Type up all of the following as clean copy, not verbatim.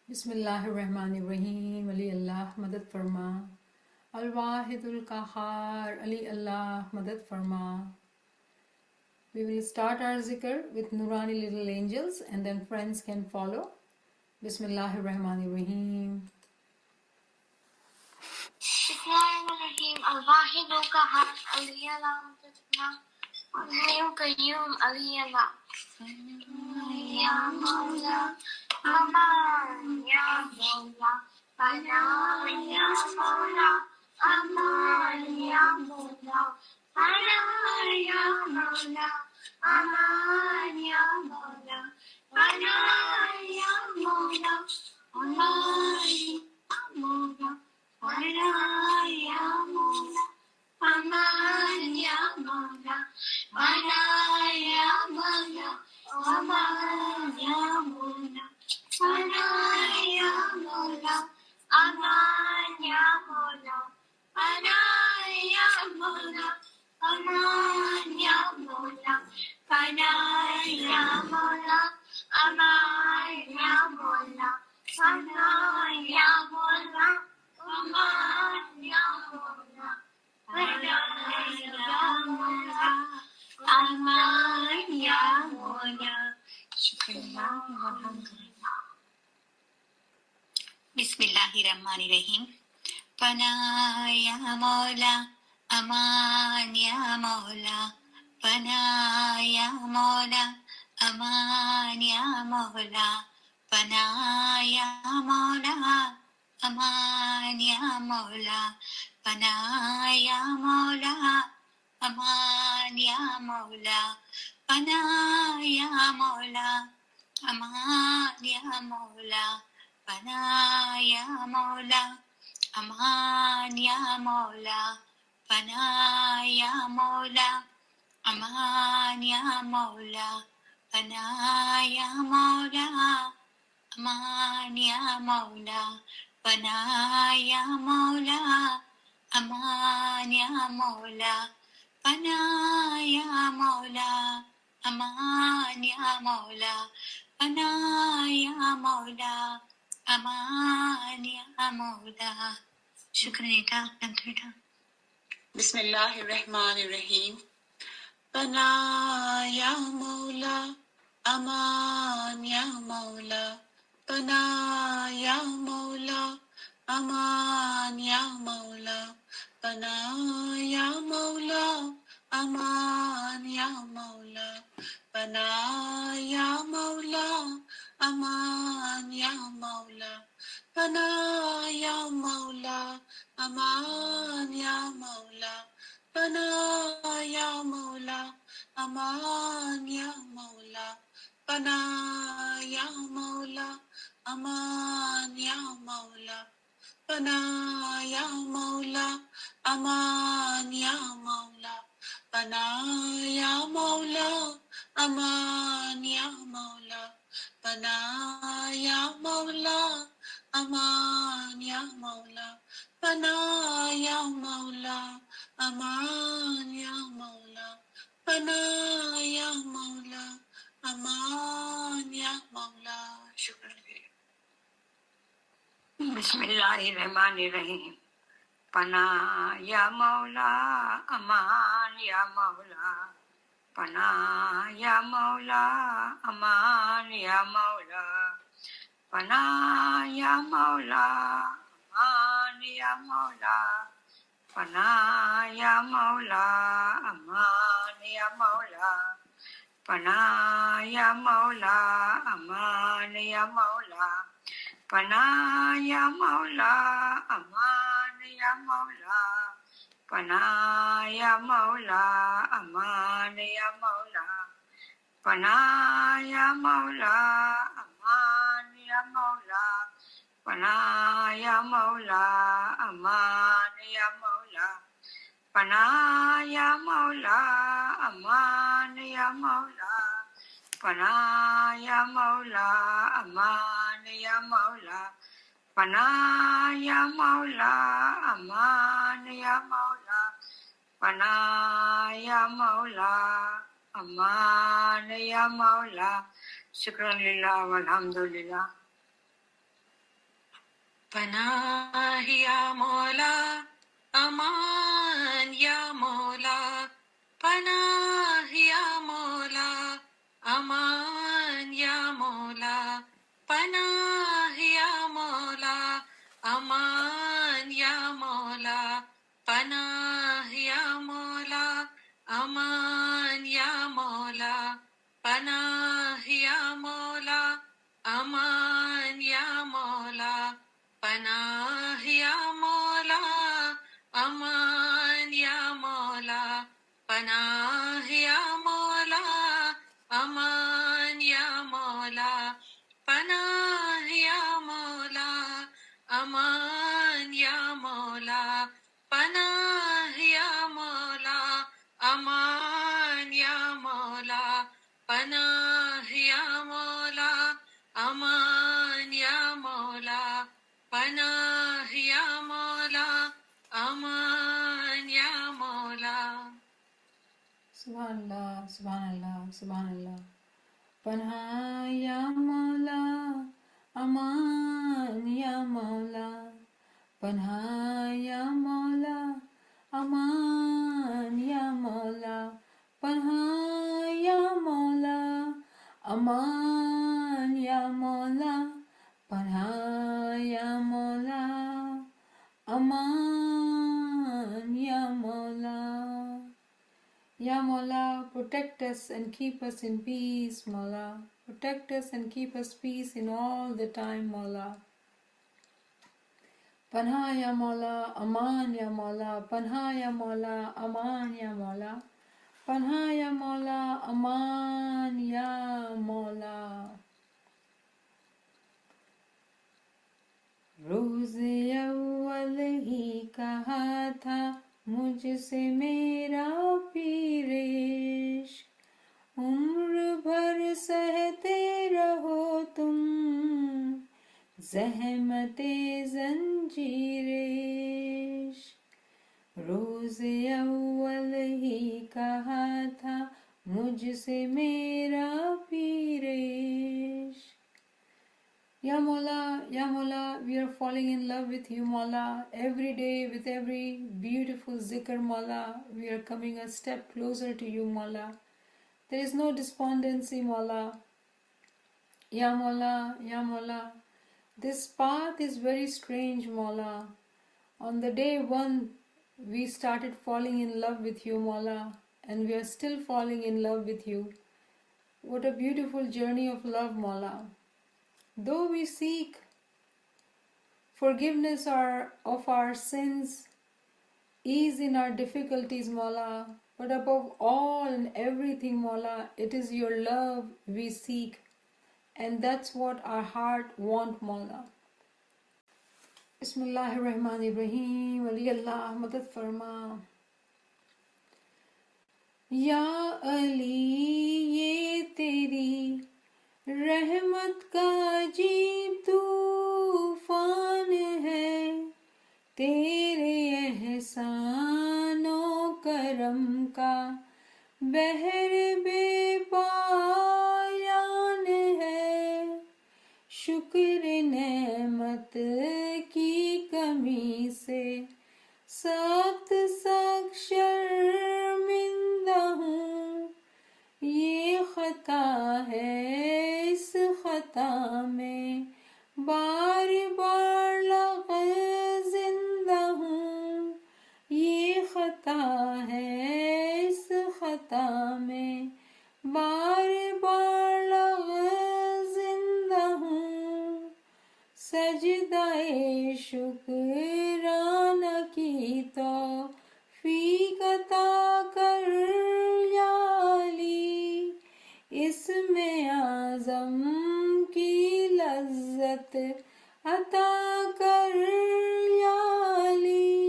बिस्मिल्लाहिर्रहमानिर्रहीम। अली अल्लाह मदद फरमा। अल वाहिदुल कहार। अली अल्लाह मदद फरमा। We will start our zikr with Nurani little angels and then friends can follow. Bismillahirrahmanirrahim. Bismillahirrahmanirrahim. Al wahidul qahhar. Ali Allah mudad fरमा। Al hayyul qayyum. Ali Allah ya mawla aman ya mawla bana ya mawla aman ya mawla bana ya mawla aman ya mawla bana ya mawla aman ya mawla bana ya mawla aman ya mawla bana ya mawla aman ya mawla bana ya mawla aman ya mawla bana ya mawla aman ya mawla bana ya mawla aman ya mawla bana ya mawla aman ya mawla bana ya mawla aman ya mawla शुक्रिया अल्हम्दुलिल्लाह। बिस्मिल्लाहिर्रहमानिर्रहीम। पना या मौला अमान या मौला पना या मौला अमान या मौला पना या मौला अमान या मौला पना या मौला अमान या मौला पना या मौला अमान या मौला पना या मौला अमान या मौला पना या मौला अमान या मौला पना या मौला अमान या मौला पना या मौला अमान या मौला पना या मौला अमान या मौला पना या मौला अमान या मौला। शुक्रिया बेटा। बिस्मिल्लाहिर्रहमानिर्रहीम। पना या मौला अमान या मौला पना या मौला अमान या मौला पना या मौला अमान या मौला पना या मौला अमान या मौला पना या मौला अमान या मौला पना या मौला अमान या मौला पना या मौला अमान या मौला पना या मौला अमान या मौला पना या मौला अमान या मौला पना या मौला अमान या मौला पना या मौला अमान या मौला पना या मौला अमान या मौला। शुक्रिया। बिस्मिल्लाहिर्रहमानिर्रहीम। पना या मौला अमान या मौला पना या मौला अमान या मौला पना या मौला अमान या मौला पना या मौला अमान या मौला पना या मौला अमान या मौला पना या मौला अमान या मौला पना या मौला अमान या मौला पना या मौला अमान या मौला पना या मौला अमान या मौला पना या मौला अमान या मौला पना या मौला अमान या मौला पना या मौला अमान या मौला पना या मौला अमान या मौला। शुक्रान लिल्लाह वल्हम्दुलिल्लाह। पनाह या मौला अमान या मौला पनाह या मौला अमान या मौला पनाह या मौला अमान या मौला पनाह या मौला अमान या मौला पनाह या मौला अमान या मौला पनाह या मौला अमान या मौला पनाह या मौला अमान या मौला पनाह या मौला अमान या मौला पनाह या मौला अमान या मौला पनाह या मौला अमान या मौला पनाह या मौला अमान या मौला Subhanallah, Subhanallah, Subhanallah. Panha ya Mawla, Aman ya Mawla. Panha ya Mawla, Aman ya Mawla. Panha ya Mawla, Aman ya Mawla. Panha ya Mawla, Aman ya Mawla. Ya Mawla, protect us and keep us in peace, Mawla. Protect us and keep us peace in all the time, Mawla. Panha ya Mawla, Aman ya Mawla. Panha ya Mawla, Aman ya Mawla. Panha ya Mawla, Aman ya Mawla. रोज़ अव्वल ही कहा था मुझसे मेरा पीर इश्क, उम्र भर सहते रहो तुम ज़हमते ज़ंजीर इश्क। रोज़ अव्वल ही कहा था मुझसे मेरा पीर इश्क। Ya Mawla, we are falling in love with you, Mawla. Every day, with every beautiful zikr, Mawla, we are coming a step closer to you, Mawla. There is no despondency, Mawla. Ya Mawla, this path is very strange, Mawla. On the day one, we started falling in love with you, Mawla, and we are still falling in love with you. What a beautiful journey of love, Mawla. Though we seek forgiveness of our sins, ease in our difficulties, Mawla, but above all and everything, Mawla, it is your love we seek, and that's what our heart wants, Mawla. Bismillahirrahmanirrahim. Ali Allah madad farma. Ya Ali, ye teri रहमत का अजीब तूफान है, तेरे एहसानों करम का बहर बेपायान है। शुक्र नेमत की कमी से सख्त शर्मिंदा हूँ, ये खता है इस खता में बार बार लग़ जिंदा हूँ, ये खता है इस खता में बार बार लग़ जिंदा हूँ। सजदाए शुक्राना की तौफीक अता कर या अली, इसमें आज़म की लज़्ज़त अता कर या अली।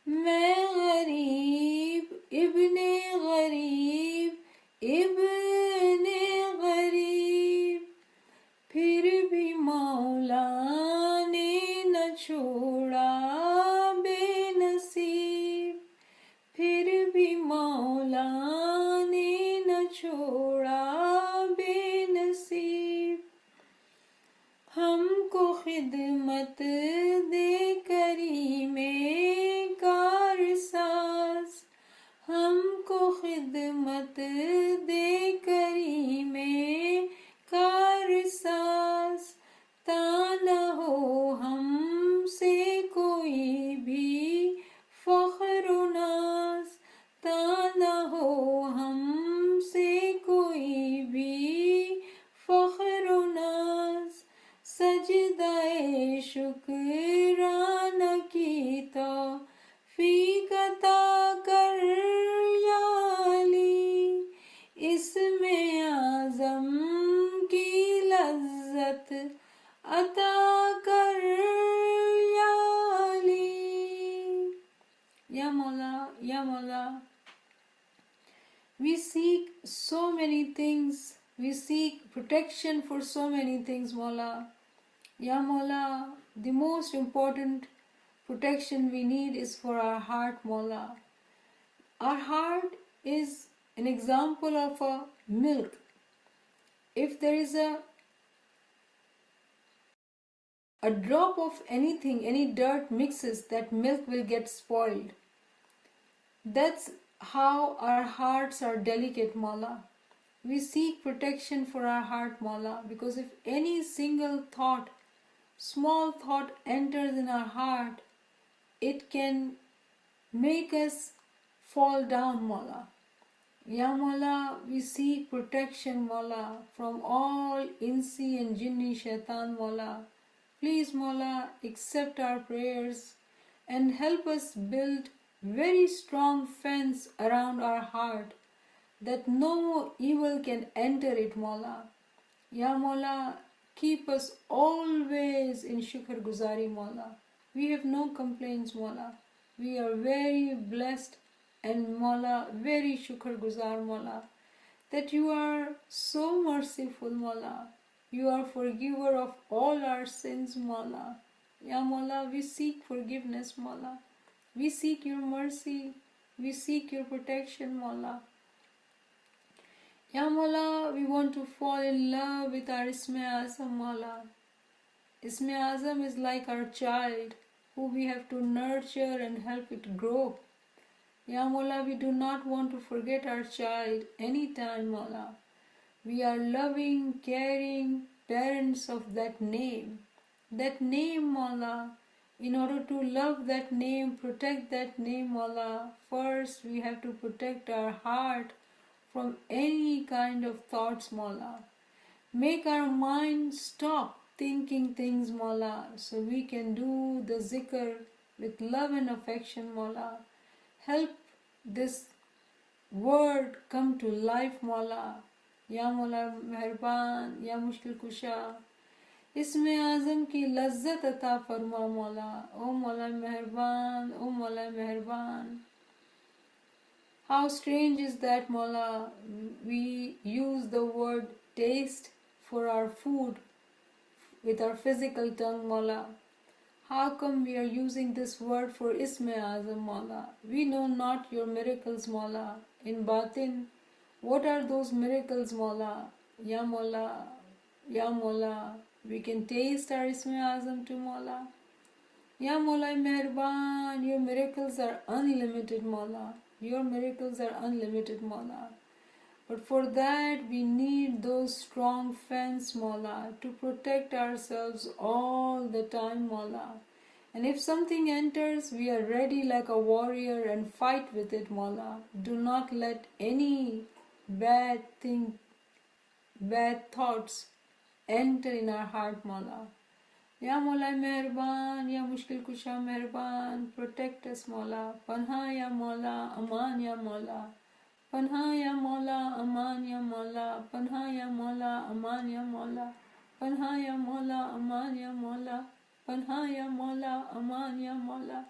मैं गरीब इब्ने गरीब इब्ने गरीब, फिर भी मौला ने न छोड़ा बेनसीब, फिर भी मौला ने न छोड़ा बेनसीब। हमको खिदमत दे करी में कारसाज, हमको खिदमत दे करी में कारसाज, ताना हो हमसे कोई भी फख्र नाज, ताना हो हमसे कोई भी फख्र नाज, सजदाए शुक्राना की तौफीक अता कर या अली, इसमें आज़म की लज्जत अता कर या अली। या मौला, या मौला, we seek so many things, we seek protection for so many things, Mawla. Ya Mawla, the most important protection we need is for our heart, Mawla. Our heart is an example of a milk. If there is a drop of anything, any dirt mixes, that milk will get spoiled. That's how our hearts are delicate, Mawla. We seek protection for our heart, Mawla, because if any single thought, small thought enters in our heart, it can make us fall down, Mawla. Ya Mawla, we seek protection, Mawla, from all insi and jinni shaitan, Mawla. Please, Mawla, accept our prayers and help us build very strong fence around our heart, that no evil can enter it, Mawla. Ya Mawla, keep us always in shukr guzari, Mawla. We have no complaints, Mawla. We are very blessed and Mawla, very shukr guzar, Mawla, that you are so merciful, Mawla. You are forgiver of all our sins, Mawla. Ya Mawla, we seek forgiveness, Mawla. We seek your mercy. We seek your protection, Mawla. Ya Mawla, we want to fall in love with our Isme Azam, Mawla. Isme Azam is like our child who we have to nurture and help it grow. Ya Mawla, we do not want to forget our child any time, Mawla. We are loving, caring parents of that name. That name, Mawla. In order to love that name, protect that name, Mawla, first we have to protect our heart from any kind of thoughts, Mawla. Make our mind stop thinking things, Mawla, so we can do the zikr with love and affection, Mawla. Help this word come to life, Mawla. Ya Mawla Meherban, Ya Mushkil Kusha, इसमें आज़म की लज्जत अता फरमा मौला. O Mawla Meherban, O Mawla Meherban. How strange is that, Mawla? We use the word taste for our food with our physical tongue, Mawla. How come we are using this word for Isme Azam, Mawla? We know not your miracles, Mawla. In Batin, what are those miracles, Mawla? Ya Mawla, Ya Mawla. We can taste our Isme Azam too, Mawla. Ya Mawla Meherban, your miracles are unlimited, Mawla. Your miracles are unlimited, Mawla. But for that we need those strong fence, Mawla, to protect ourselves all the time, Mawla. And if something enters, we are ready like a warrior and fight with it, Mawla. Do not let any bad thing, bad thoughts enter in our heart, Mawla. Ya Mawla Meherban, Ya Mushkil Kusha Meherban, protect us, Mawla. Panha Ya Mawla, Aman Ya Mawla. Panha Ya Mawla, Aman Ya Mawla. Panha Ya Mawla, Aman Ya Mawla. Panha Ya Mawla, Aman Ya Mawla. Panha Ya Mawla, Aman Ya Mawla.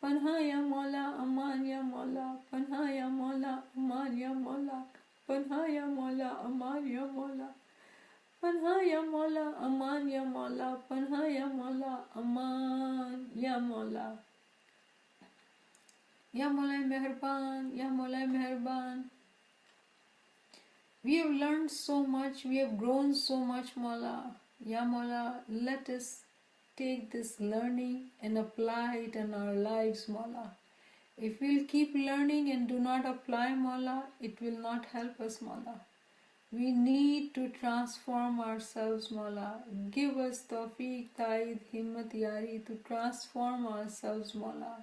Panha Ya Mawla, Aman Ya Mawla. Panha Ya Mawla, Aman Ya Mawla. Panha Ya Mawla, Aman Ya Mawla. Panha Ya Mawla, Aman Ya Mawla. Panha Ya Mawla, Aman Ya Mawla. Ya Mawla Meherban, Ya Mawla Meherban. We have learned so much, we have grown so much, Mawla. Ya Mawla, let us take this learning and apply it in our lives, Mawla. If we'll keep learning and do not apply, Mawla, it will not help us, Mawla. We need to transform ourselves, Mawla. Give us tawfiq, ta'id, himmat, yari to transform ourselves, Mawla.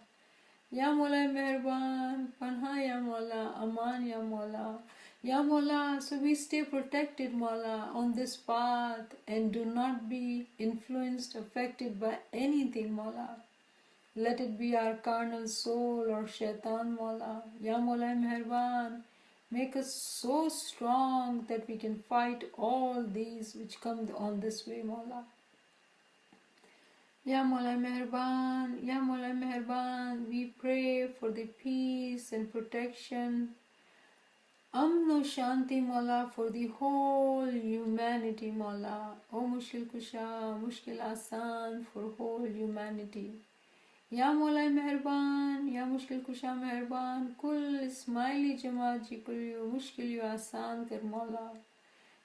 Ya Mawla Meherban, Panha Ya Mawla, Aman Ya Mawla. Ya Mawla, so we stay protected, Mawla, on this path and do not be influenced, affected by anything, Mawla. Let it be our carnal soul or shaitan, Mawla. Ya Mawla Meherban, make us so strong that we can fight all these which come on this way, Mawla. Ya Mawla Meherban, Ya Mawla Meherban, we pray for the peace and protection, Amno Shanti, Mawla, for the whole humanity, Mawla. O Mushkil Kusha, Mushkil Asan, for whole humanity. Ya Mawla Meherban, Ya Mushkil Kusha Meherban, Kul Ismaili Jamaat ji Kul Mushkil yu Asan kar, Mawla.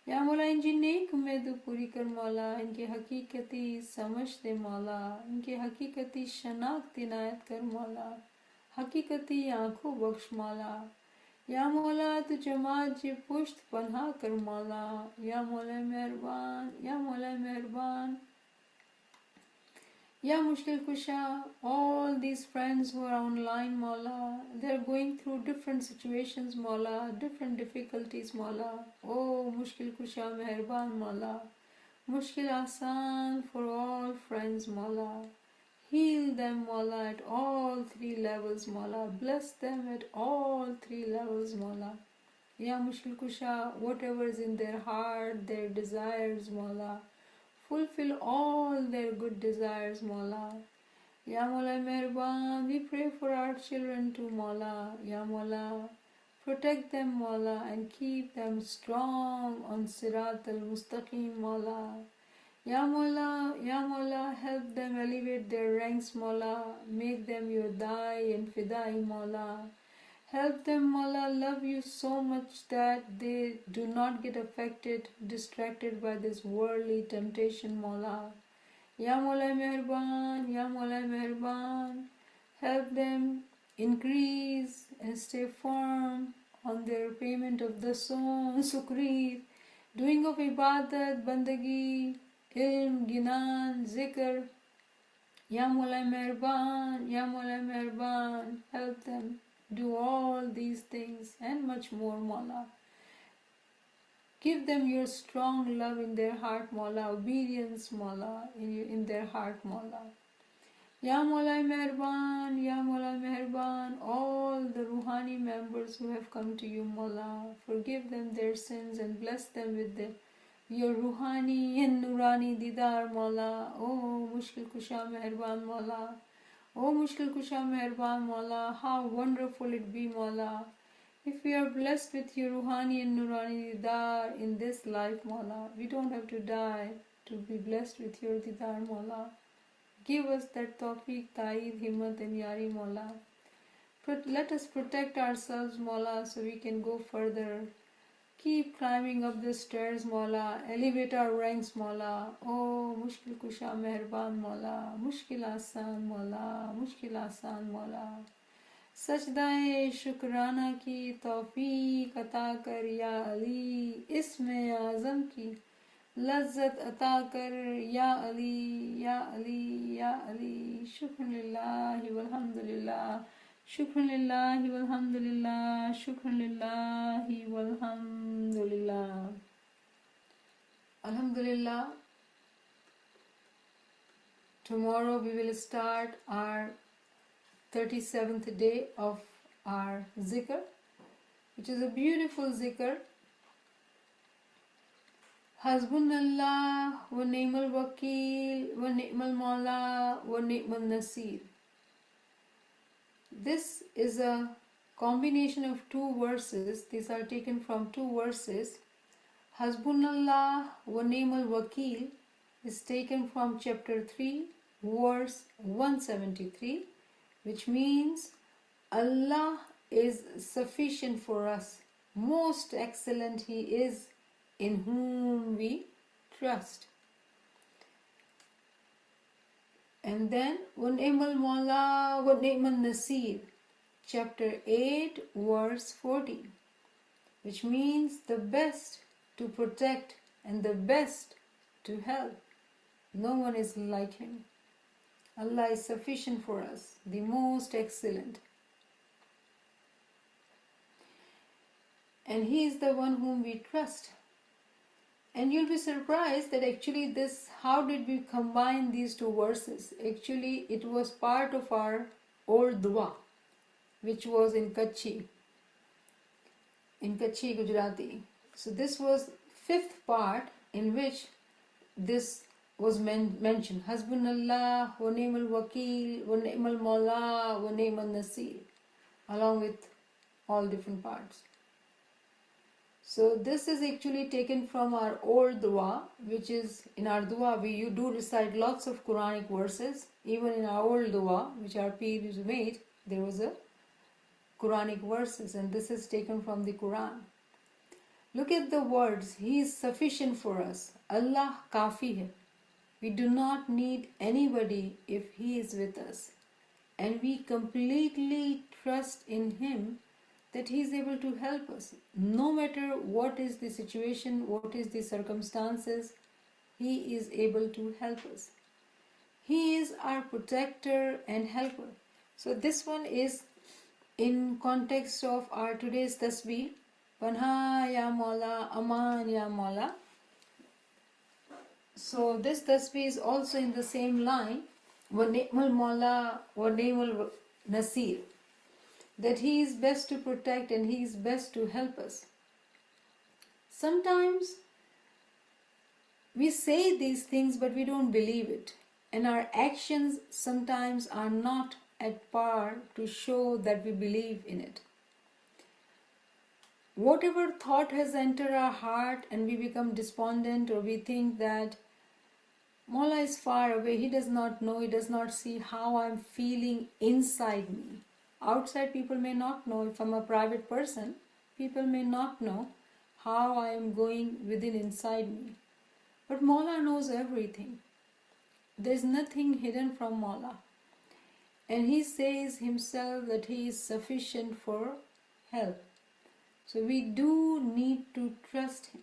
या मौला इनकी नेक उम्मीद पूरी कर, मौला इनकी हकीकती समझ दे, मौला इनकी हकीकती शनाख्त इनायत कर, मौला हकीकती आंखों बख्श, मौला या मौला तू जमात जी पुश्त पनाह कर, मौला या मौला मेहरबान, या मौला मेहरबान, Ya Mushkil Kusha, all these friends who are online, Mawla, they are going through different situations, Mawla, different difficulties, Mawla. Oh Mushkil Kusha Meherban, Mawla. Mushkil Asan for all friends, Mawla. Heal them, Mawla, at all three levels, Mawla. Bless them at all three levels, Mawla. Ya Mushkil Kusha, whatever is in their heart, their desires, Mawla. Fulfill all their good desires, Mawla. Ya Mawla Meherban, we pray for our children too, Mawla. Ya Mawla, protect them, Mawla, and keep them strong on Sirat al-Mustaqim, Mawla. Ya Mawla, help them elevate their ranks, Mawla. Make them your Dai and Fidai, Mawla. Help them, Mawla, love you so much that they do not get affected, distracted by this worldly temptation, Mawla. Ya Mawla Meherban, Ya Mawla Meherban, help them increase and stay firm on their payment of the sukri, doing of ibadat, bandagi, ilm, ginan, zikr. Ya Mawla Meherban, Ya Mawla Meherban, help them do all these things and much more, Mawla. Give them your strong love in their heart, Mawla, obedience, Mawla, in their heart, Mawla. Ya Mawla Meherban, Ya Mawla Meherban, all the Ruhani members who have come to you, Mawla, forgive them their sins and bless them with your Ruhani and Nurani Didar, Mawla. Oh Mushkil Kusha Meherban, Mawla. Oh Mushkil Kusha Meherban, Mawla, how wonderful it be, Mawla, if we are blessed with your Ruhani and Nurani Didar in this life, Mawla. We don't have to die to be blessed with your Didar, Mawla. Give us that tawfiq, ta'id, himmat and yari, Mawla. Let us protect ourselves, Mawla, so we can go further. Keep climbing up the stairs, Mawla. Elevate our ranks, Mawla. Oh Mushkil Kusha Meherban, Mawla. Mushkil Asan, Mawla. Mushkil Asan, Mawla. सजदाए शुक्राना की तौफीक अता कर या अली, इसमें आज़म की लज्जत अता कर या अली, या अली, या अली. शुक्र लिल्लाहि वल्हम्दुलिल्लाह, शुक्र लिल्लाहि वल्हम्दुलिल्लाह, शुक्र लिल्लाहि वल्हम्दुलिल्लाह. Alhamdulillah. Tomorrow we will start our 37th day of our zikr, which is a beautiful zikr. Hasbunallah wa ni'mal wakil wa ni'mal mawla wa ni'mal nasir. This is a combination of two verses. These are taken from two verses. Hasbunallah wa ni'mal wakil is taken from chapter 3, verse 173, which means Allah is sufficient for us. Most excellent He is, in whom we trust. And then وَنِعْمَ الْمَوْلَى وَنِعْمَ النَّصِيرُ, chapter 8, verse 40, which means the best to protect and the best to help. No one is like him. Allah is sufficient for us, the most excellent. And He is the one whom we trust. And you'll be surprised that actually how did we combine these two verses? Actually, it was part of our old dua, which was in Kutchi Gujarati. So this was fifth part in which this was mentioned. Hasbunallah wa ni'mal wakil wa ni'mal mawla wa ni'mal nasir, along with all different parts. So this is actually taken from our old dua, which is in our dua you do recite lots of Quranic verses. Even in our old dua, which our peers made, there was a Quranic verses, and this is taken from the Quran. Look at the words. He is sufficient for us. Allah kafi hai. We do not need anybody if He is with us. And we completely trust in Him that He is able to help us. No matter what is the situation, what is the circumstances, He is able to help us. He is our protector and helper. So this one is in context of our today's tasbih. Panha ya Mawla, Aman ya Mawla. So this tasbih is also in the same line. Wa ni'mal Mawla wa ni'mal Nasir. That He is best to protect and He is best to help us. Sometimes we say these things but we don't believe it. And our actions sometimes are not at par to show that we believe in it. Whatever thought has entered our heart and we become despondent, or we think that Mawla is far away, He does not know, He does not see how I'm feeling inside me. Outside people may not know. If I'm a private person, people may not know how I am going within inside me. But Mawla knows everything. There's nothing hidden from Mawla. And He says Himself that He is sufficient for help. So we do need to trust Him.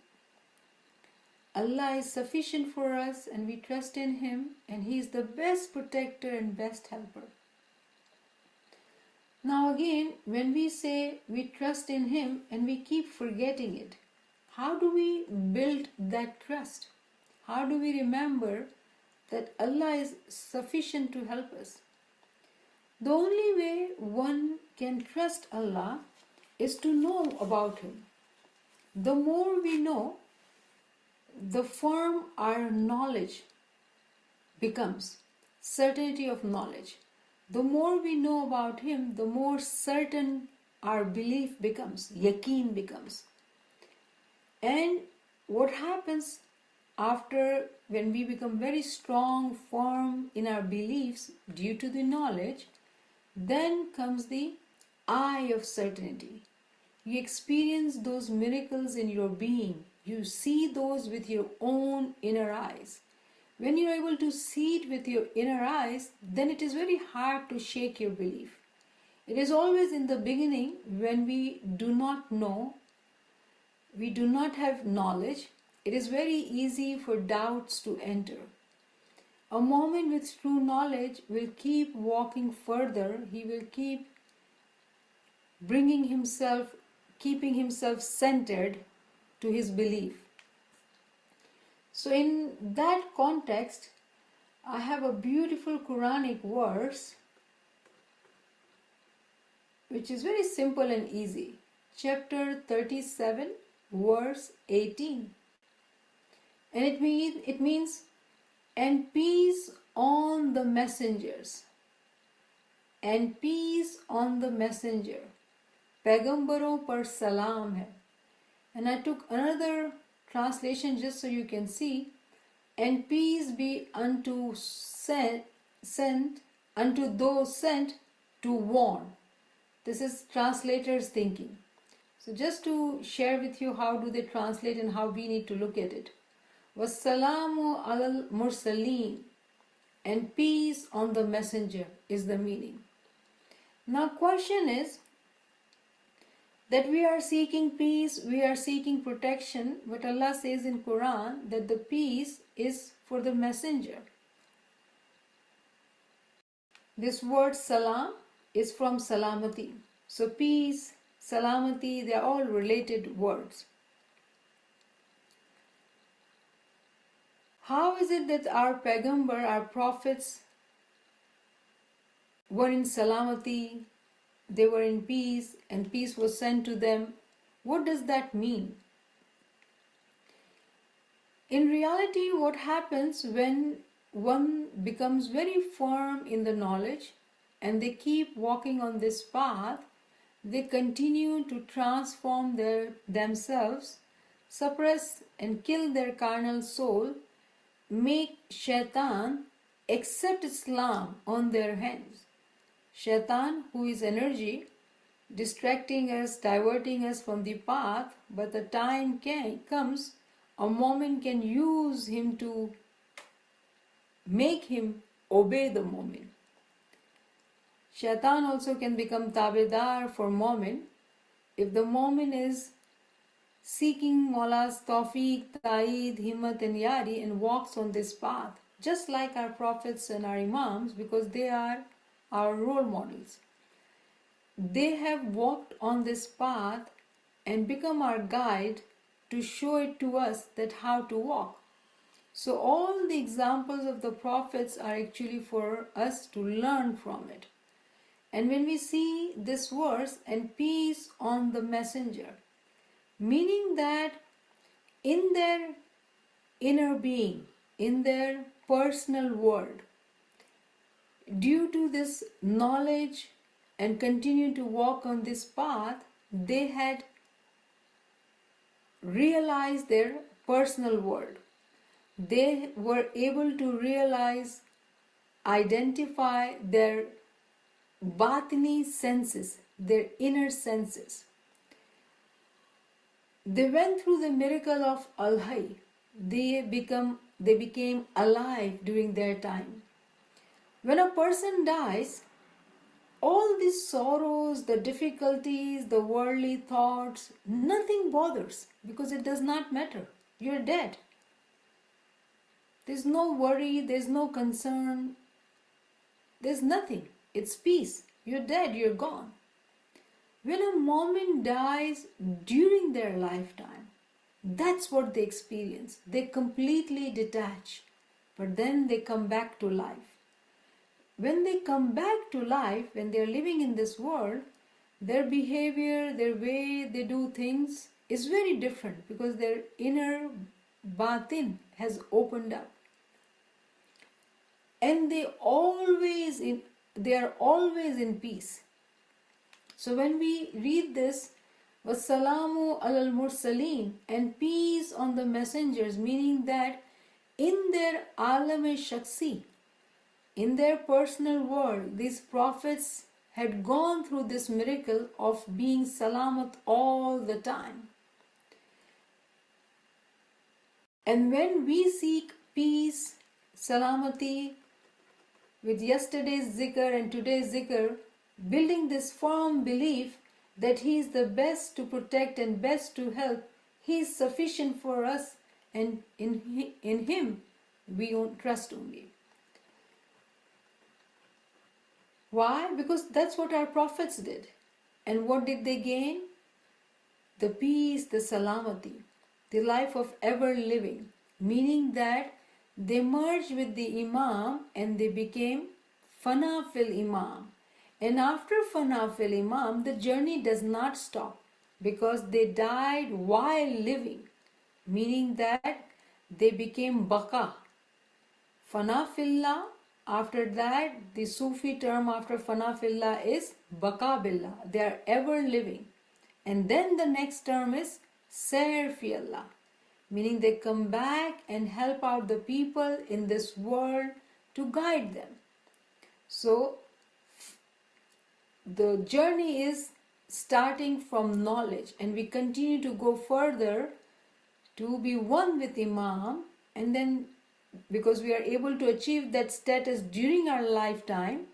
Allah is sufficient for us and we trust in Him, and He is the best protector and best helper. Now again, when we say we trust in Him and we keep forgetting it, how do we build that trust? How do we remember that Allah is sufficient to help us? The only way one can trust Allah is to know about Him. The more we know, the firm our knowledge becomes, certainty of knowledge. The more we know about Him, the more certain our belief becomes, yaqeen becomes. And what happens after, when we become very strong, firm in our beliefs due to the knowledge, then comes the eye of certainty. You experience those miracles in your being. You see those with your own inner eyes. When you're able to see it with your inner eyes, then it is very hard to shake your belief. It is always in the beginning when we do not know, we do not have knowledge, it is very easy for doubts to enter. A moment with true knowledge will keep walking further. He will keep keeping himself centered to his belief. So in that context, I have a beautiful Quranic verse which is very simple and easy. Chapter 37, verse 18. And it means, and peace on the messengers. And peace on the messenger. Paigambaron par salam hai. And I took another translation just so you can see. And peace be unto those sent to warn. This is translators' thinking. So just to share with you how do they translate and how we need to look at it. Wassalamu alal mursaleen. and peace on the messenger is the meaning. Now question is that we are seeking peace, we are seeking protection, but Allah says in Quran that the peace is for the messenger. This word salam is from salamati. So peace, salamati, they are all related words. How is it that our Paigambar, our prophets were in salamati, they were in peace, and peace was sent to them? What does that mean? In reality, what happens when one becomes very firm in the knowledge and they keep walking on this path, they continue to transform themselves, suppress and kill their carnal soul, make shaitan accept Islam on their hands. Shaitan, who is energy, distracting us, diverting us from the path, but the time comes, a moment can use him to make him obey the moment. Shaitan also can become tabedar for moment. If the moment is seeking Mawla's tawfiq, ta'id, himmat and yari and walks on this path, just like our prophets and our imams, because they are our role models. They have walked on this path and become our guide to show it to us that how to walk. So all the examples of the prophets are actually for us to learn from it. And when we see this verse, and peace on the messenger, meaning that in their inner being, in their personal world, due to this knowledge and continue to walk on this path, they had realized their personal world. They were able to realize, identify their batini senses, their inner senses. They went through the miracle of Al-Hayy. They became alive during their time. When a person dies, all these sorrows, the difficulties, the worldly thoughts, nothing bothers because it does not matter. You're dead. There's no worry, there's no concern, there's nothing. It's peace. You're dead, you're gone. When a moment dies during their lifetime, that's what they experience. They completely detach, but then they come back to life. When they come back to life, when they're living in this world, their behavior, their way they do things is very different because their inner batin has opened up. And they are always in peace. So when we read this, Wassalamu alal mursaleen, and peace on the messengers, meaning that in their alam-e-shaksi, in their personal world, these prophets had gone through this miracle of being salamat all the time. And when we seek peace, salamati, with yesterday's zikr and today's zikr, building this firm belief that He is the best to protect and best to help, He is sufficient for us, and in Him we trust only. Why? Because that's what our prophets did. And what did they gain? The peace, the salamati, the life of ever living, meaning that they merged with the Imam and they became Fana fil Imam. And after Fana fil Imam, the journey does not stop because they died while living, meaning that they became Baqa. Fana fillah, after that, the Sufi term after Fana fillah is Baqa billah. They are ever living. And then the next term is Sair fi Allah, meaning they come back and help out the people in this world to guide them. So the journey is starting from knowledge, and we continue to go further to be one with Imam, and then because we are able to achieve that status during our lifetime,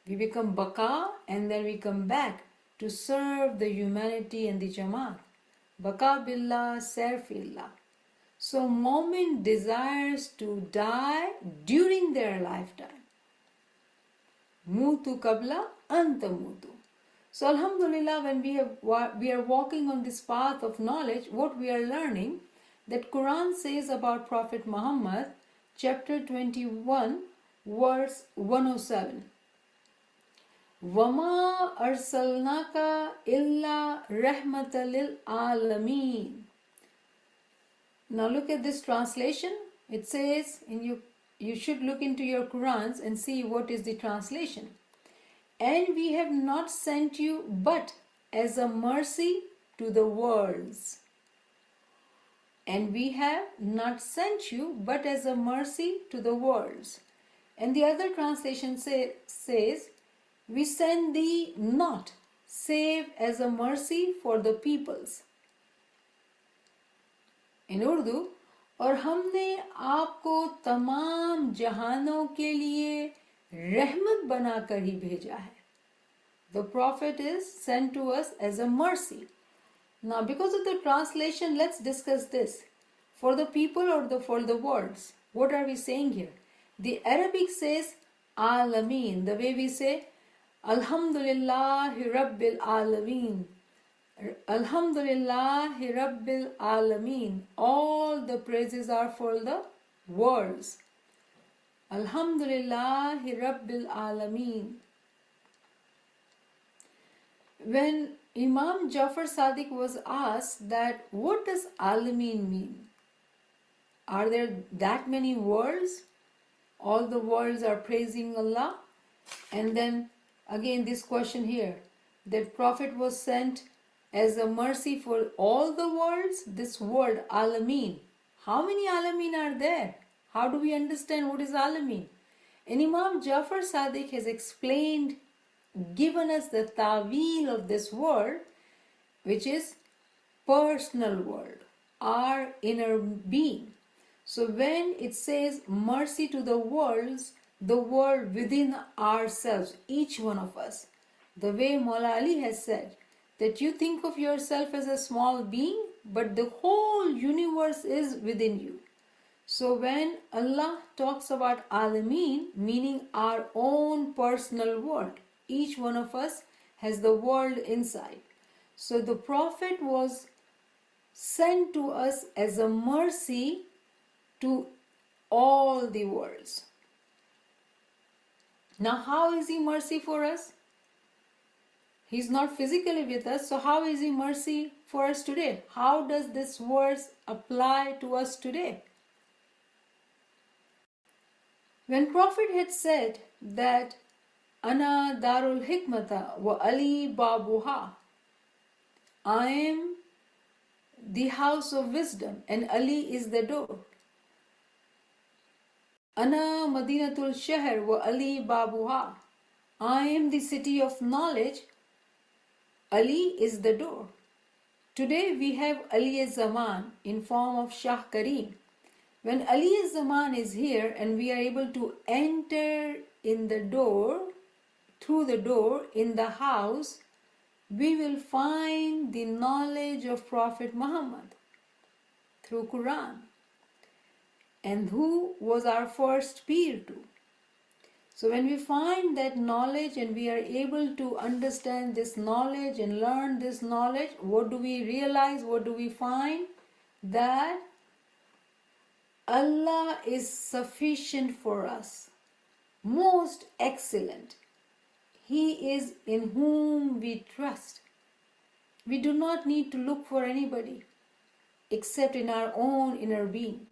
we become baqa and then we come back to serve the humanity and the Jamaat. Baqa billah, sar fillah. So Mu'min desires to die during their lifetime. Mutu qabla anta mutu. So Alhamdulillah, when we are walking on this path of knowledge, what we are learning, that Quran says about Prophet Muhammad, chapter 21, verse 107. وَمَا أَرْسَلْنَاكَ إِلَّا رَحْمَةً لِلْعَالَمِينَ. Now look at this translation. It says, you should look into your Qurans and see what is the translation. And we have not sent you but as a mercy to the worlds. And we have not sent you but as a mercy to the worlds. And the other translation says, we send thee not save as a mercy for the peoples. In Urdu, और हमने आपको तमाम जहानों के लिए रहमत बनाकर ही भेजा है. The Prophet is sent to us as a mercy. Now, because of the translation, let's discuss this. For the people or for the words, what are we saying here? The Arabic says Alameen, the way we say Alhamdulillahi Rabbil Alameen. Alhamdulillahi Rabbil Alameen. All the praises are for the worlds. Alhamdulillahi Rabbil Alameen. When Imam Jafar Sadiq was asked that what does Alameen mean? Are there that many worlds? All the worlds are praising Allah? And then again this question here, that Prophet was sent as a mercy for all the worlds. This word Alameen, how many Alameen are there? How do we understand what is Alameen? And Imam Jafar Sadiq has explained, given us the ta'wil of this word, which is personal world, our inner being. So when it says mercy to the worlds, the world within ourselves, each one of us, the way Maula Ali has said, that you think of yourself as a small being, but the whole universe is within you. So when Allah talks about Alameen, meaning our own personal world, each one of us has the world inside. So the Prophet was sent to us as a mercy to all the worlds. Now, how is He mercy for us? He's not physically with us, so how is He mercy for us today? How does this verse apply to us today? When Prophet had said that Ana Darul Hikmata wa Ali Babuha, I am the house of wisdom and Ali is the door. Ana Madinatul Shahr wa Ali Babuha, I am the city of knowledge, Ali is the door. Today we have Ali Zaman in form of Shah Kareem. When Ali Zaman is here and we are able to enter in the door, through the door in the house, we will find the knowledge of Prophet Muhammad through Quran. And who was our first peer to? So when we find that knowledge and we are able to understand this knowledge and learn this knowledge, what do we realize? What do we find? That Allah is sufficient for us, most excellent. He is in whom we trust. We do not need to look for anybody except in our own inner being.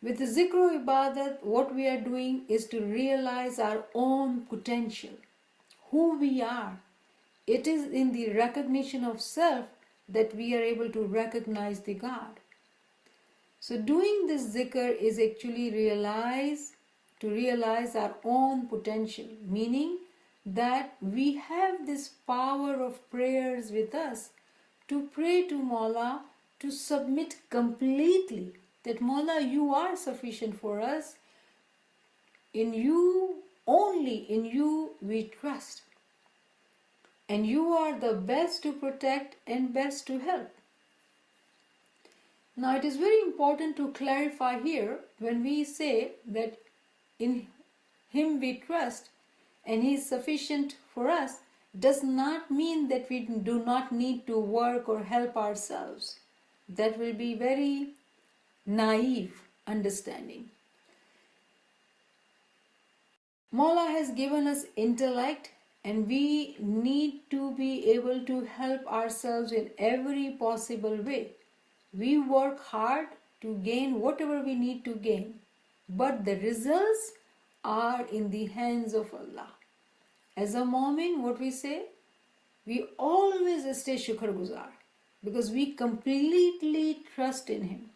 With the zikr ibadat, what we are doing is to realize our own potential, who we are. It is in the recognition of self that we are able to recognize the God. So doing this zikr is actually to realize our own potential, meaning that we have this power of prayers with us to pray to Mawla, to submit completely that Mawla, you are sufficient for us. In you, only in you we trust. And you are the best to protect and best to help. Now it is very important to clarify here when we say that in Him we trust and He is sufficient for us, does not mean that we do not need to work or help ourselves. That will be very naive understanding. Mawla has given us intellect and we need to be able to help ourselves in every possible way. We work hard to gain whatever we need to gain, but the results are in the hands of Allah. As a Mu'min, what we say? We always stay shukr guzar because we completely trust in Him.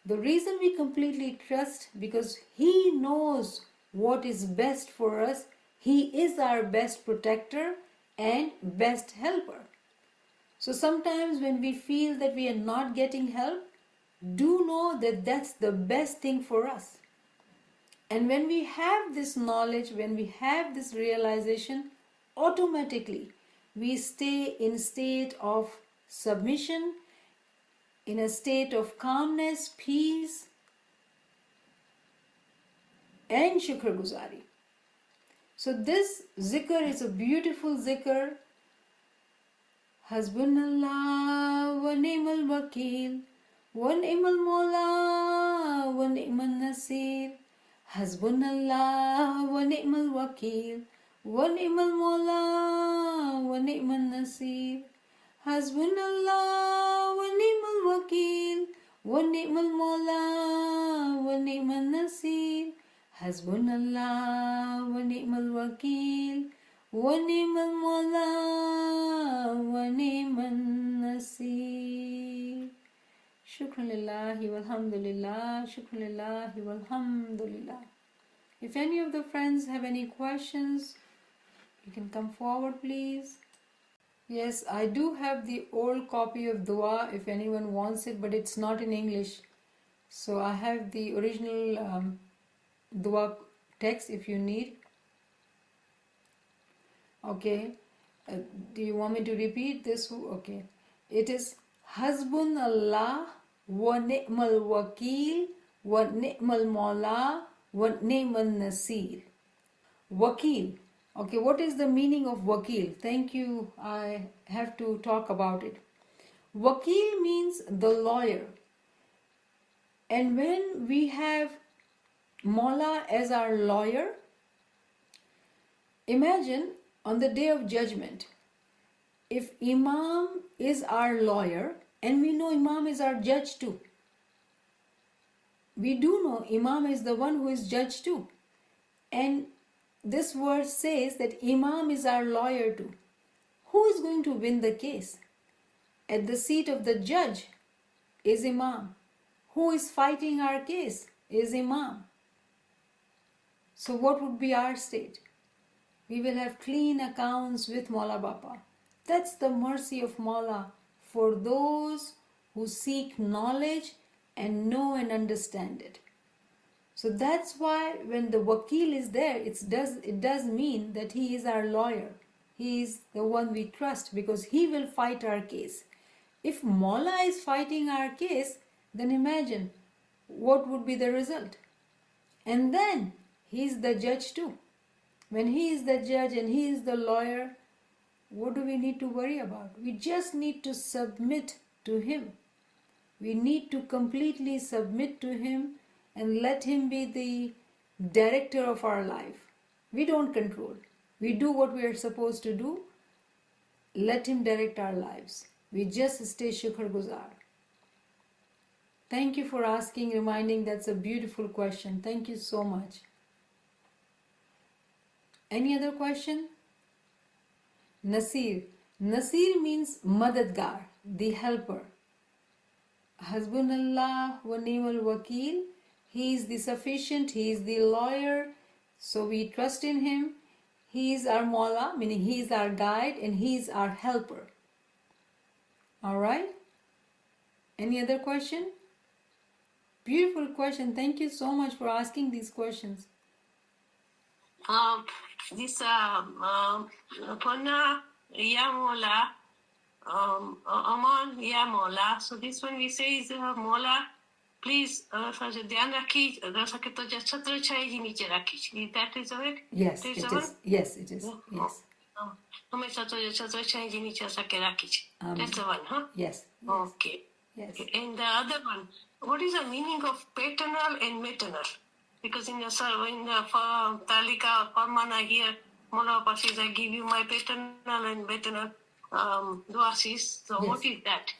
The reason we completely trust, because He knows what is best for us. He is our best protector and best helper. So sometimes when we feel that we are not getting help, do know that that's the best thing for us. And when we have this knowledge, when we have this realization, automatically we stay in state of submission, in a state of calmness, peace, and shukr guzari. So this zikr is a beautiful zikr. Hasbunallah wa ni'mal wakil, wa ni'mal mawla, wa ni'mal nasir. Hasbunallah wa ni'mal wakil, wa ni'mal mawla, wa ni'mal nasir. Hasbunallah wa ni'mal wakil, wa ni'mal mawla, wa ni'mal nasir. Hasbunallah wa ni'mal wakil, wa ni'mal mawla, wa ni'mal nasir. Shukran lillahi walhamdulillah, shukran lillahi walhamdulillah. If any of the friends have any questions, you can come forward, please. Yes, I do have the old copy of dua if anyone wants it, but it's not in English. So I have the original dua text if you need. Okay. Do you want me to repeat this? Okay. It is Hasbun Allah wa ni'mal wakil wa ni'mal mawla wa ni'mal nasir. Wakil. Okay, what is the meaning of wakil? Thank you. I have to talk about it. Wakil means the lawyer. And when we have Mawla as our lawyer, imagine on the day of judgment, if Imam is our lawyer, and we know Imam is our judge too. We do know Imam is the one who is judge too. And this verse says that Imam is our lawyer too. Who is going to win the case? At the seat of the judge is Imam. Who is fighting our case is Imam. So what would be our state? We will have clean accounts with Mawla Bapa. That's the mercy of Mawla for those who seek knowledge and know and understand it. So that's why when the wakil is there, it does mean that he is our lawyer. He is the one we trust because he will fight our case. If Mawla is fighting our case, then imagine what would be the result. And then he is the judge too. When he is the judge and he is the lawyer, what do we need to worry about? We just need to submit to him. We need to completely submit to him and let him be the director of our life. We don't control. We do what we are supposed to do. Let him direct our lives. We just stay shukr guzar. Thank you for asking, reminding. That's a beautiful question. Thank you so much. Any other question? Nasir. Nasir means Madadgar, the helper. Hasbunallah wa ni'mal wakil. He is the sufficient, he is the lawyer, so we trust in him. He is our Mawla, meaning he is our guide and he is our helper. Alright? Any other question? Beautiful question. Thank you so much for asking these questions. This Pana Yamola, Aman Yamola. So this one we say is Mola. Please, such a dhyan rakhi, sake to chhatra chai ji niche rakhi. That is it. Yes, That it the one? is. Yes, it is. Yes. Hamesha to chhatra chai ji niche sake rakhi. That's the one, huh? Yes. Okay. Yes. And the other one, what is the meaning of paternal and maternal? Because in the Talika Parmana here, Mola says, I give you my paternal and maternal duasis. So Yes. what is that?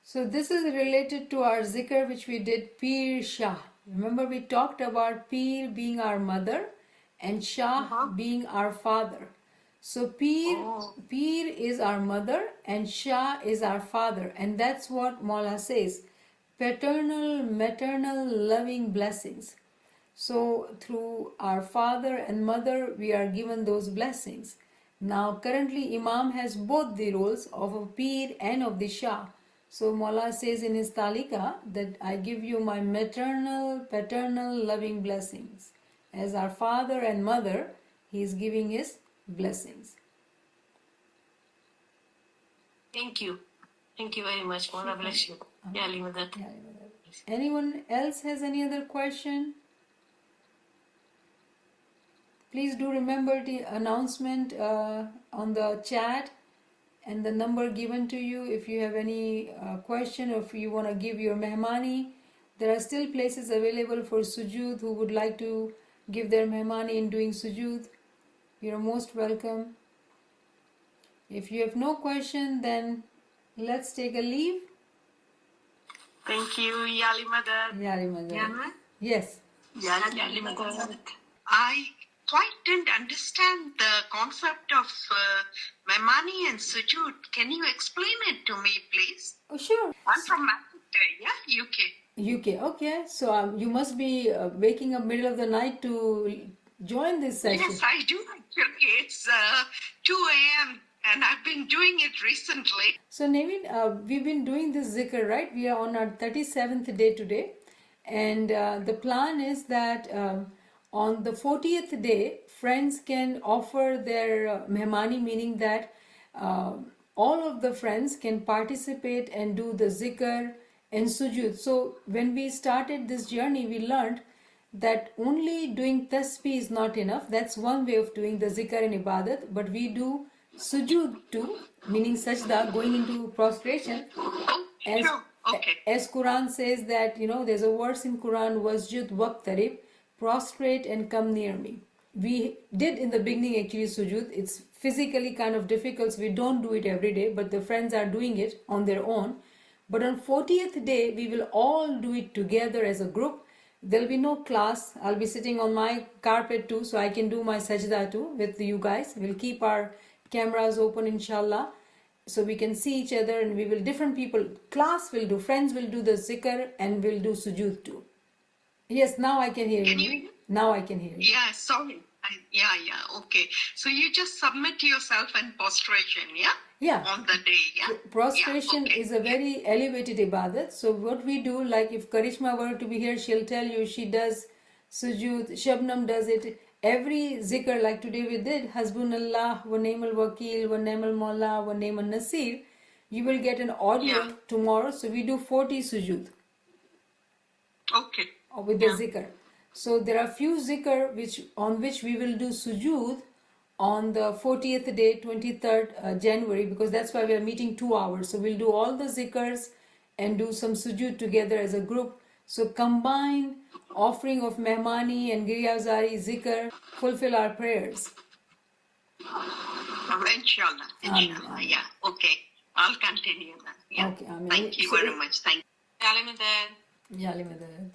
So this is related to our zikr which we did, Pir Shah. Remember we talked about Pir being our mother and Shah being our father. So Pir is our mother and Shah is our father, and that's what Maula says, paternal, maternal, loving blessings. So through our father and mother we are given those blessings. Now currently Imam has both the roles of a Pir and of the Shah. So Maula says in his Talika that I give you my maternal, paternal, loving blessings. As our father and mother, he is giving his blessings. Thank you. Thank you very much. Mola bless you. Ya Ali Madad. Anyone else has any other question? Please do remember the announcement on the chat and the number given to you if you have any question or if you want to give your mehmani. There are still places available for sujood who would like to give their mehmani in doing sujood. You're most welcome. If you have no question, then let's take a leave. Thank you, Yali Madad. Yari Madad. Yes. Yali Madad. I quite didn't understand the concept of Memani and Sujud. Can you explain it to me, please? Oh, sure. I'm from Manchester, yeah, UK. UK. Okay. So you must be waking up middle of the night to join this session. Yes, I do actually. It's 2 a.m. and I've been doing it recently. So Nevin, we've been doing this zikr, right? We are on our 37th day today. And the plan is that on the 40th day, friends can offer their mehmani, meaning that all of the friends can participate and do the zikr and sujood. So when we started this journey, we learned that only doing tasbih is not enough. That's one way of doing the zikr and ibadat. But we do sujood too, meaning sajda, going into prostration. As, Okay. as Quran says that, there's a verse in Quran, wasjud waqtarib, prostrate and come near me. We did in the beginning actually sujood. It's physically kind of difficult, so we don't do it every day, but the friends are doing it on their own. But on 40th day, we will all do it together as a group. There'll be no class. I'll be sitting on my carpet too, so I can do my sajda too with you guys. We'll keep our cameras open, inshallah, so we can see each other, and we will, different people, class will do, friends will do the zikr and will do sujood too. Yes, now I can hear you. Now I can hear you. Yeah, sorry. Okay. So you just submit yourself in prostration, yeah? Yeah. On the day, yeah? Prostration Yeah, okay. is a very elevated ibadat. So what we do, like if Karishma were to be here, she'll tell you she does sujood, Shabnam does it. Every zikr, like today we did, Hasbunallah, wa ni'mal wakil, wa ni'mal mawla, wa ni'mal nasir. You will get an audio tomorrow. So we do 40 sujood. Okay. With the zikr. So there are few zikr on which we will do sujood on the 40th day, 23rd January, because that's why we are meeting 2 hours. So we'll do all the zikrs and do some sujood together as a group. So combine offering of mehmani and giriyazari zikr, fulfill our prayers. Inshallah. Amen. Yeah, okay. I'll continue that. Yeah. Okay, Amen. Thank you very much. Thank you. Yali Madad.